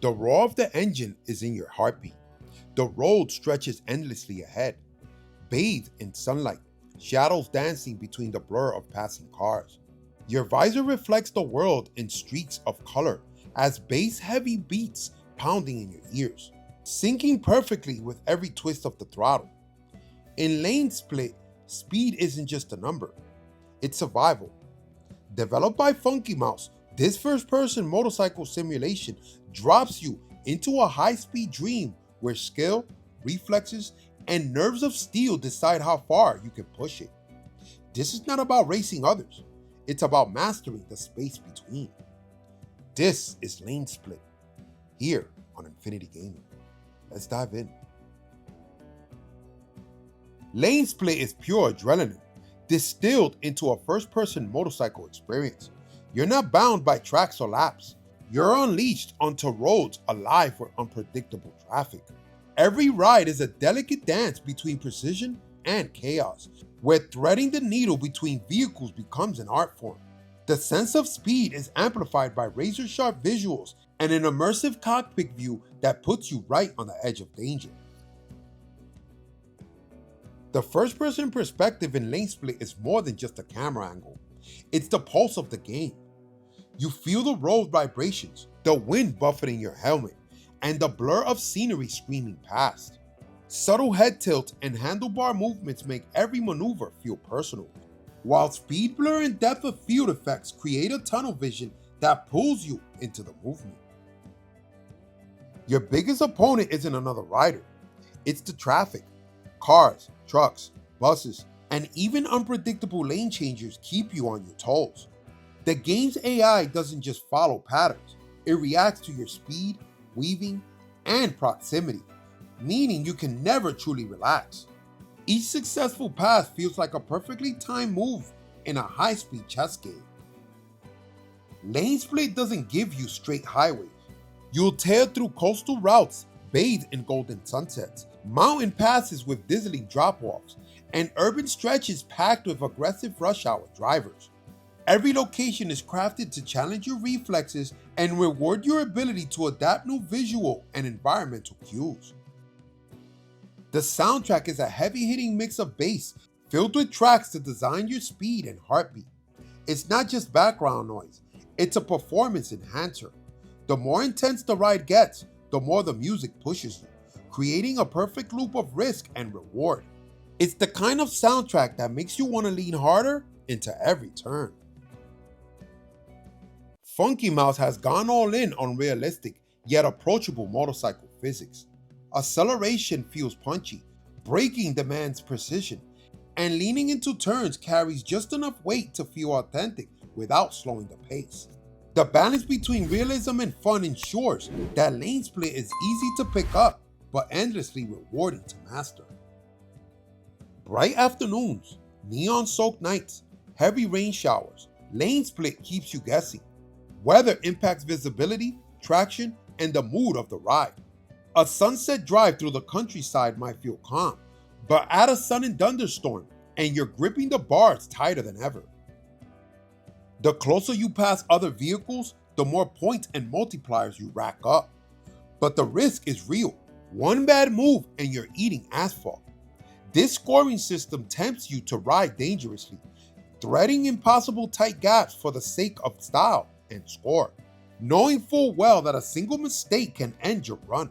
The roar of the engine is in your heartbeat. The road stretches endlessly ahead, bathed in sunlight, shadows dancing between the blur of passing cars. Your visor reflects the world in streaks of color as bass-heavy beats pounding in your ears, syncing perfectly with every twist of the throttle. In Lanesplit, speed isn't just a number, it's survival. Developed by FunkyMouse, this first-person motorcycle simulation drops you into a high-speed dream where skill, reflexes, and nerves of steel decide how far you can push it. This is not about racing others, it's about mastering the space between. This is Lanesplit, here on Infinity Gaming. Let's dive in. Lanesplit is pure adrenaline, distilled into a first-person motorcycle experience. You're not bound by tracks or laps. You're unleashed onto roads alive with unpredictable traffic. Every ride is a delicate dance between precision and chaos, where threading the needle between vehicles becomes an art form. The sense of speed is amplified by razor-sharp visuals and an immersive cockpit view that puts you right on the edge of danger. The first-person perspective in Lanesplit is more than just a camera angle. It's the pulse of the game. You feel the road vibrations, the wind buffeting your helmet, and the blur of scenery screaming past. Subtle head tilts and handlebar movements make every maneuver feel personal, while speed blur and depth of field effects create a tunnel vision that pulls you into the movement. Your biggest opponent isn't another rider, it's the traffic. Cars, trucks, buses, and even unpredictable lane changers keep you on your toes. The game's AI doesn't just follow patterns, it reacts to your speed, weaving, and proximity, meaning you can never truly relax. Each successful pass feels like a perfectly timed move in a high-speed chess game. Lanesplit doesn't give you straight highways. You'll tear through coastal routes bathed in golden sunsets, mountain passes with dizzying drop-offs, and urban stretches packed with aggressive rush hour drivers. Every location is crafted to challenge your reflexes and reward your ability to adapt new visual and environmental cues. The soundtrack is a heavy-hitting mix of bass filled with tracks to design your speed and heartbeat. It's not just background noise, it's a performance enhancer. The more intense the ride gets, the more the music pushes you, creating a perfect loop of risk and reward. It's the kind of soundtrack that makes you want to lean harder into every turn. FunkyMouse has gone all in on realistic yet approachable motorcycle physics. Acceleration feels punchy, braking demands precision, and leaning into turns carries just enough weight to feel authentic without slowing the pace. The balance between realism and fun ensures that Lanesplit is easy to pick up, but endlessly rewarding to master. Bright afternoons, neon-soaked nights, heavy rain showers, Lanesplit keeps you guessing. Weather impacts visibility, traction, and the mood of the ride. A sunset drive through the countryside might feel calm, but add a sudden thunderstorm and you're gripping the bars tighter than ever. The closer you pass other vehicles, the more points and multipliers you rack up. But the risk is real. One bad move and you're eating asphalt. This scoring system tempts you to ride dangerously, threading impossible tight gaps for the sake of style and score, knowing full well that a single mistake can end your run.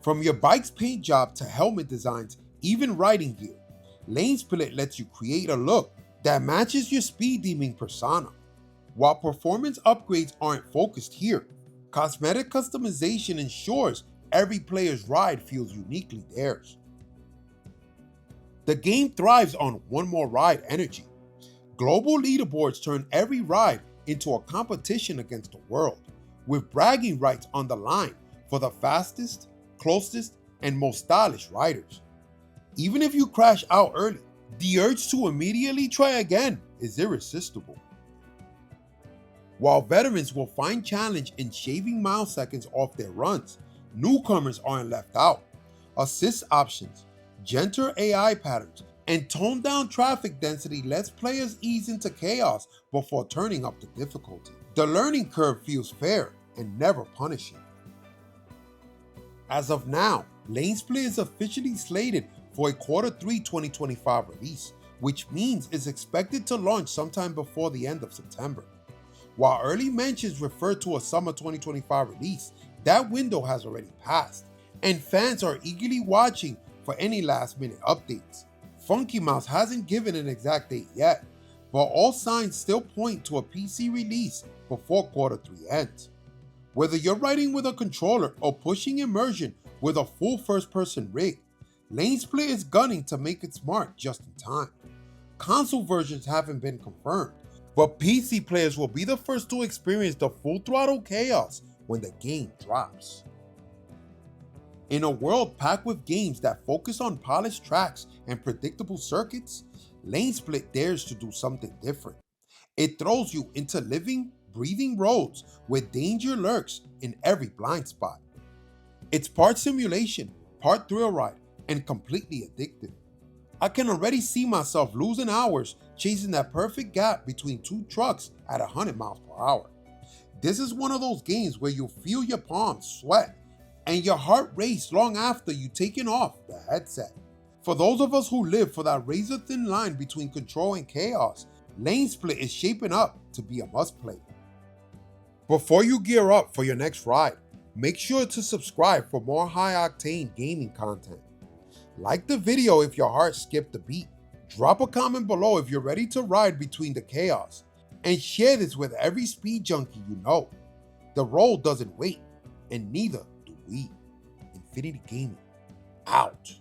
From your bike's paint job to helmet designs, even riding gear, Lanesplit lets you create a look that matches your speed demon persona. While performance upgrades aren't focused here, cosmetic customization ensures every player's ride feels uniquely theirs. The game thrives on one more ride energy. Global leaderboards turn every ride into a competition against the world, with bragging rights on the line for the fastest, closest, and most stylish riders. Even if you crash out early, the urge to immediately try again is irresistible. While veterans will find challenge in shaving mileseconds off their runs, newcomers aren't left out. Assist options, gentler AI patterns, and toned down traffic density lets players ease into chaos before turning up the difficulty. The learning curve feels fair, and never punishing. As of now, Lanesplit is officially slated for a Q3 2025 release, which means it's expected to launch sometime before the end of September. While early mentions refer to a summer 2025 release, that window has already passed, and fans are eagerly watching for any last-minute updates. FunkyMouse hasn't given an exact date yet, but all signs still point to a PC release before Q3 ends. Whether you're riding with a controller or pushing immersion with a full first-person rig, Lanesplit is gunning to make its mark just in time. Console versions haven't been confirmed, but PC players will be the first to experience the full-throttle chaos when the game drops. In a world packed with games that focus on polished tracks and predictable circuits, Lanesplit dares to do something different. It throws you into living, breathing roads where danger lurks in every blind spot. It's part simulation, part thrill ride, and completely addictive. I can already see myself losing hours chasing that perfect gap between two trucks at 100 miles per hour. This is one of those games where you'll feel your palms sweat and your heart race long after you've taken off the headset. For those of us who live for that razor-thin line between control and chaos, Lanesplit is shaping up to be a must-play. Before you gear up for your next ride, make sure to subscribe for more high-octane gaming content. Like the video if your heart skipped a beat. Drop a comment below if you're ready to ride between the chaos, and share this with every speed junkie you know. The road doesn't wait, and neither do we. Infinity Gaming, out.